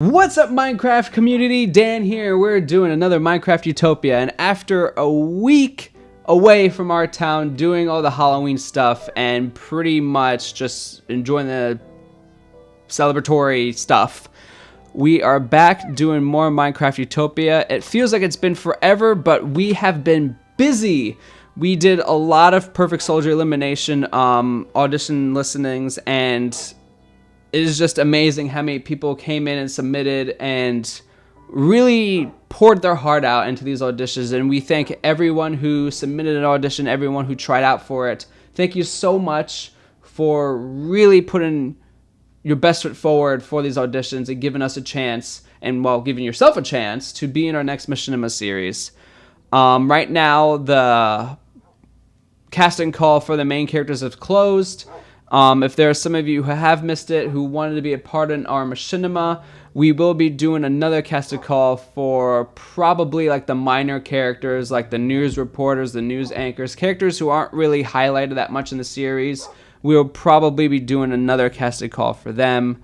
What's up, Minecraft community? Dan here. We're doing another Minecraft Utopia, and after a week away from our town doing all the Halloween stuff and pretty much just enjoying the celebratory stuff, we are back doing more Minecraft Utopia. It feels like it's been forever, but we have been busy. We did a lot of Perfect Soldier Elimination audition listenings, and it is just amazing how many people came in and submitted and really poured their heart out into these auditions. And we thank everyone who submitted an audition, everyone who tried out for it. Thank you so much for really putting your best foot forward for these auditions and giving us a chance, and well, giving yourself a chance to be in our next Machinima series. Right now, the casting call for the main characters is closed. If there are some of you who have missed it, who wanted to be a part in our Machinima, we will be doing another casting call for probably like the minor characters, like the news reporters, the news anchors, characters who aren't really highlighted that much in the series. We will probably be doing another casting call for them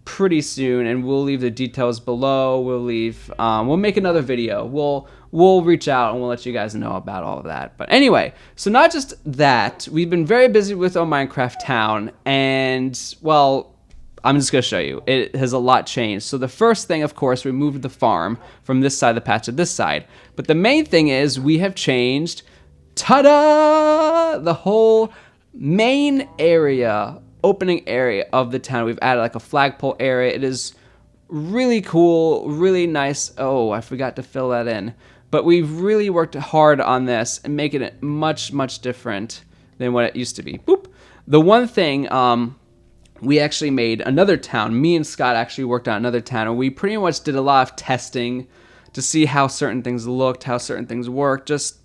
pretty soon, and we'll leave the details below. We'll make another video. We'll reach out and we'll let you guys know about all of that. But anyway, so not just that, we've been very busy with our Minecraft town, and well, I'm just gonna show you. It has a lot changed. So the first thing, of course, we moved the farm from this side of the patch to this side. But the main thing is we have changed, ta-da, the whole main area, opening area of the town. We've added like a flagpole area. It is really cool, really nice. Oh, I forgot to fill that in. But we've really worked hard on this and making it much, much different than what it used to be. Boop. The one thing, we actually made another town. Me and Scott actually worked on another town, and we pretty much did a lot of testing to see how certain things looked, how certain things worked. Just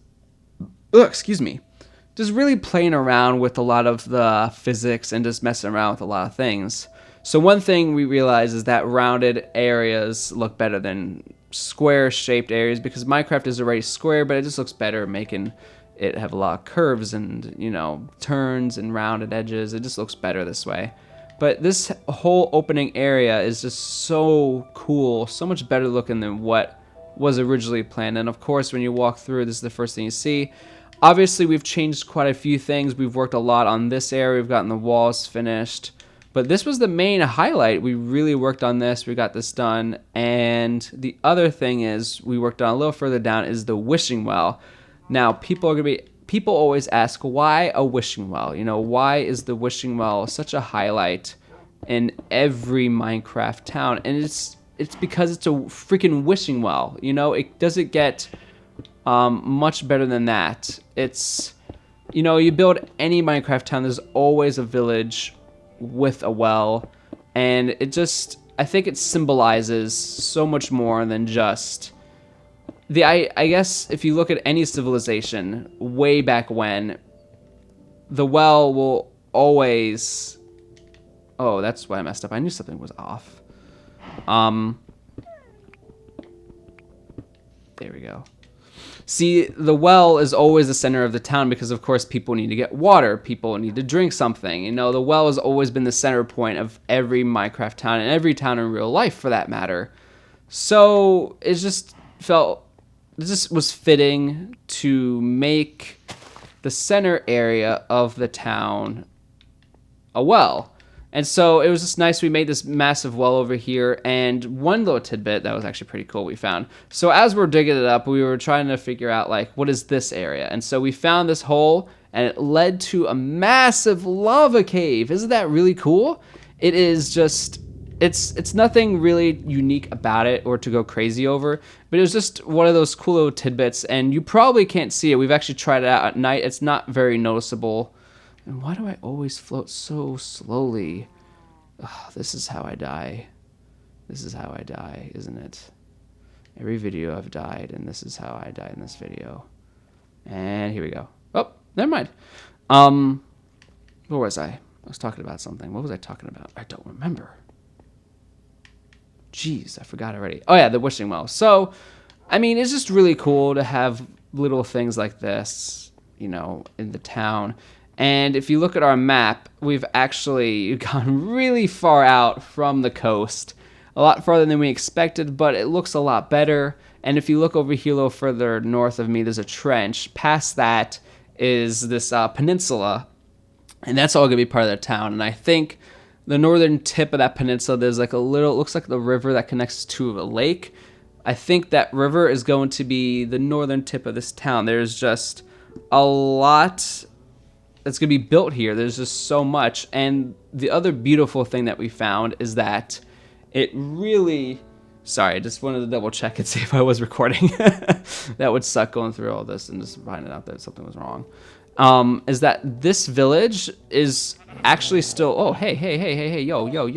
really playing around with a lot of the physics and just messing around with a lot of things. So one thing we realized is that rounded areas look better than square-shaped areas, because Minecraft is already square, but it just looks better making it have a lot of curves and, you know, turns and rounded edges. It just looks better this way. But this whole opening area is just so cool, so much better looking than what was originally planned. And of course, when you walk through, this is the first thing you see. Obviously, we've changed quite a few things. We've worked a lot on this area. We've gotten the walls finished. But this was the main highlight. We really worked on this. We got this done. And the other thing is, we worked on a little further down, is the wishing well. Now, people always ask, why a wishing well? You know, why is the wishing well such a highlight in every Minecraft town? And it's because it's a freaking wishing well. You know, it doesn't get much better than that. It's, you know, you build any Minecraft town, there's always a village with a well, and it just, I think it symbolizes so much more than just I guess if you look at any civilization way back when, the well will always, oh, that's why I messed up. I knew something was off. There we go. See, the well is always the center of the town because, of course, people need to get water. People need to drink something. You know, the well has always been the center point of every Minecraft town and every town in real life, for that matter. So it just was fitting to make the center area of the town a well. And so it was just nice. We made this massive well over here, and one little tidbit that was actually pretty cool we found. So as we're digging it up, we were trying to figure out, like, what is this area? And so we found this hole, and it led to a massive lava cave. Isn't that really cool? It is just, it's nothing really unique about it or to go crazy over, but it was just one of those cool little tidbits, and you probably can't see it. We've actually tried it out at night. It's not very noticeable. And why do I always float so slowly? Oh, this is how I die. This is how I die, isn't it? Every video I've died, and this is how I die in this video. And here we go. Oh, never mind. Where was I? I was talking about something. What was I talking about? I don't remember. Jeez, I forgot already. Oh yeah, the wishing well. So, I mean, it's just really cool to have little things like this, you know, in the town. And if you look at our map, we've actually gone really far out from the coast. a lot farther than we expected, but it looks a lot better. And if you look over here a little further north of me, there's a trench. Past that is this peninsula, and that's all going to be part of the town. And I think the northern tip of that peninsula, there's like a little, it looks like the river that connects to a lake. I think that river is going to be the northern tip of this town. There's just a lot that's going to be built here. There's just so much. And the other beautiful thing that we found is that it really... Sorry, I just wanted to double check and see if I was recording. That would suck going through all this and just finding out that something was wrong. Is that this village is actually still... Oh, hey, yo, leave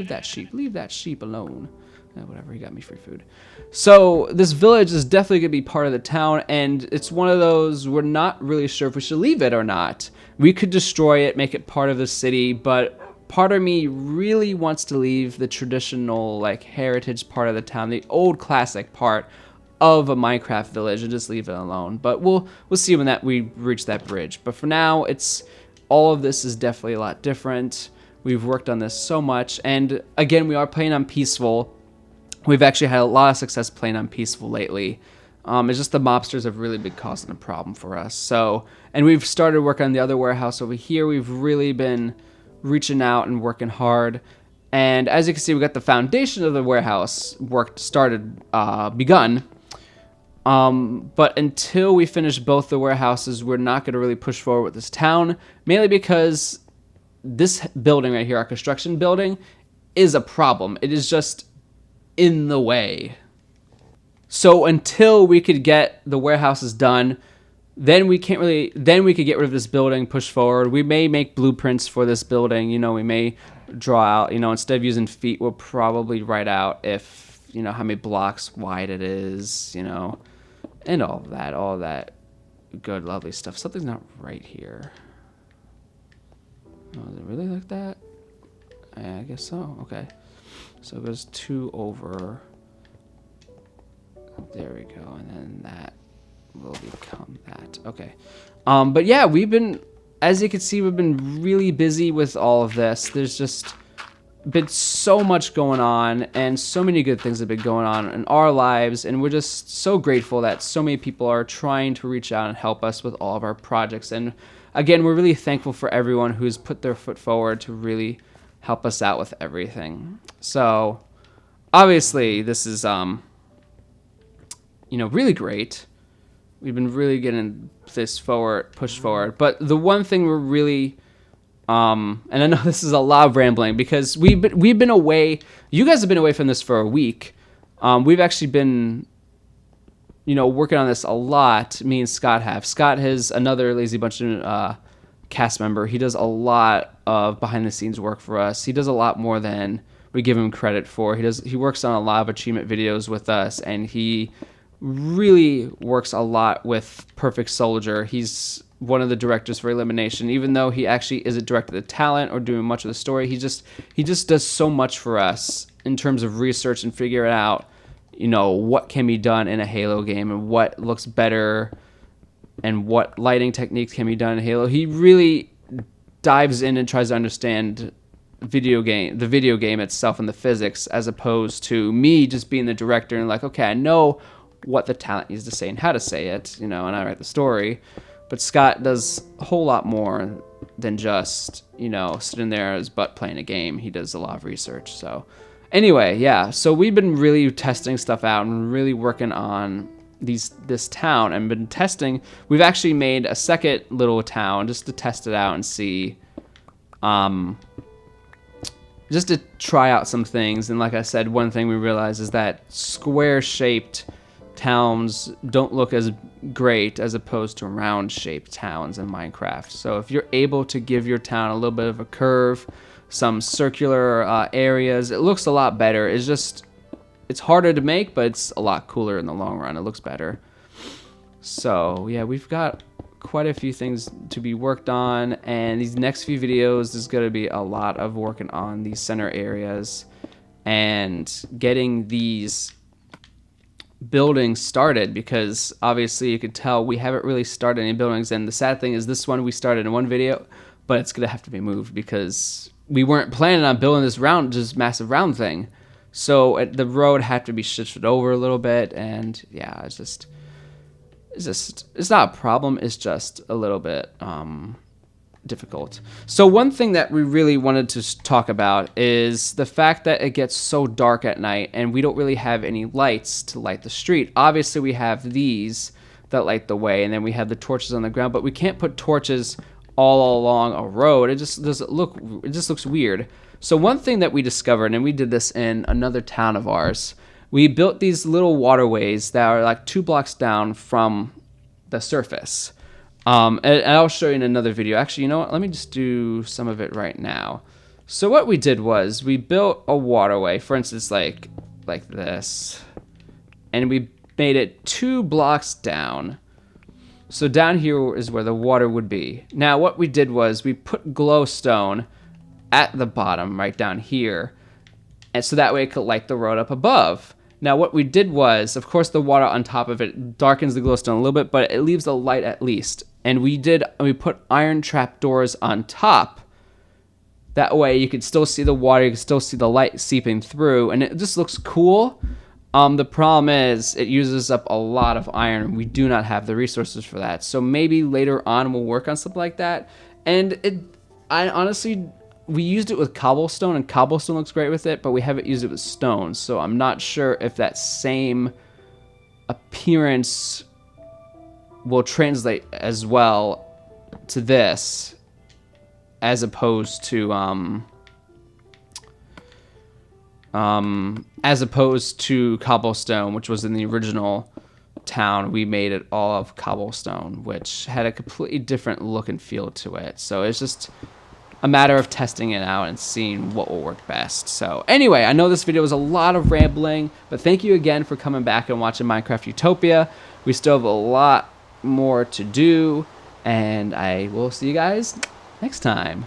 that sheep alone. Whatever, he got me free food. So this village is definitely going to be part of the town, and it's one of those we're not really sure if we should leave it or not. We could destroy it, make it part of the city, but part of me really wants to leave the traditional, like, heritage part of the town, the old classic part of a Minecraft village, and just leave it alone. But we'll see when we reach that bridge. But for now, all of this is definitely a lot different. We've worked on this so much, and again, we are playing on peaceful. We've actually had a lot of success playing on peaceful lately. It's just the mobsters have really been causing a problem for us. So, and we've started working on the other warehouse over here. We've really been reaching out and working hard. And as you can see, we got the foundation of the warehouse begun. But until we finish both the warehouses, we're not going to really push forward with this town, mainly because this building right here, our construction building, is a problem. It is just in the way. So until we could get the warehouses done, then we could get rid of this building, push forward. We may make blueprints for this building. We may draw out, instead of using feet, we'll probably write out if, how many blocks wide it is, and all that good, lovely stuff. Something's not right here. Oh, is it really like that? I guess so. Okay. So it goes 2 over. There we go. And then that will become that. Okay. But yeah, as you can see, we've been really busy with all of this. There's just been so much going on, and so many good things have been going on in our lives, and we're just so grateful that so many people are trying to reach out and help us with all of our projects. And again, we're really thankful for everyone who's put their foot forward to really help us out with everything. So obviously this is really great. We've been really getting this pushed forward. But the one thing we're really and I know this is a lot of rambling because we've been away. You guys have been away from this for a week. We've actually been working on this a lot. Me and Scott have. Scott has another Lazy Bunch cast member. He does a lot of behind the scenes work for us. He does a lot more than we give him credit for. He works on a lot of achievement videos with us, and he really works a lot with Perfect Soldier. He's one of the directors for Elimination. Even though he actually isn't directing the talent or doing much of the story, he just does so much for us in terms of research and figuring out what can be done in a Halo game and what looks better and what lighting techniques can be done in Halo. He really dives in and tries to understand the video game itself and the physics, as opposed to me just being the director and like, okay, I know what the talent needs to say and how to say it, and I write the story. But Scott does a whole lot more than just, sitting there his butt playing a game. He does a lot of research. So anyway, yeah, so we've been really testing stuff out and really working on this town and been testing. We've actually made a second little town just to test it out and see, just to try out some things. And like I said, one thing we realized is that square-shaped towns don't look as great as opposed to round-shaped towns in Minecraft. So if you're able to give your town a little bit of a curve, some circular areas, it looks a lot better. It's harder to make, but it's a lot cooler in the long run. It looks better. So yeah, we've got quite a few things to be worked on, and these next few videos, there's going to be a lot of working on these center areas and getting these buildings started, because obviously you could tell we haven't really started any buildings. And the sad thing is, this one we started in one video, but it's going to have to be moved because we weren't planning on building this massive round thing. So the road had to be shifted over a little bit, and yeah, it's not a problem. It's just a little bit difficult. So one thing that we really wanted to talk about is the fact that it gets so dark at night, and we don't really have any lights to light the street. Obviously, we have these that light the way, and then we have the torches on the ground, but we can't put torches all along a road. It just looks weird. So one thing that we discovered, and we did this in another town of ours, we built these little waterways that are like 2 blocks down from the surface. And I'll show you in another video. Actually, you know what? Let me just do some of it right now. So what we did was we built a waterway, for instance, like this, and we made it 2 blocks down. So down here is where the water would be. Now what we did was we put glowstone at the bottom, right down here, and so that way it could light the road up above. Now what we did was, of course, the water on top of it darkens the glowstone a little bit, but it leaves the light at least. And we put iron trap doors on top. That way you could still see the water, you could still see the light seeping through, and it just looks cool. The problem is it uses up a lot of iron. We do not have the resources for that. So maybe later on we'll work on something like that. And I honestly, we used it with cobblestone, and cobblestone looks great with it, but we haven't used it with stone. So I'm not sure if that same appearance will translate as well to this as opposed to cobblestone, which was in the original town. We made it all of cobblestone, which had a completely different look and feel to it. So it's just a matter of testing it out and seeing what will work best. So anyway, I know this video was a lot of rambling, but thank you again for coming back and watching Minecraft Utopia. We still have a lot more to do, and I will see you guys next time.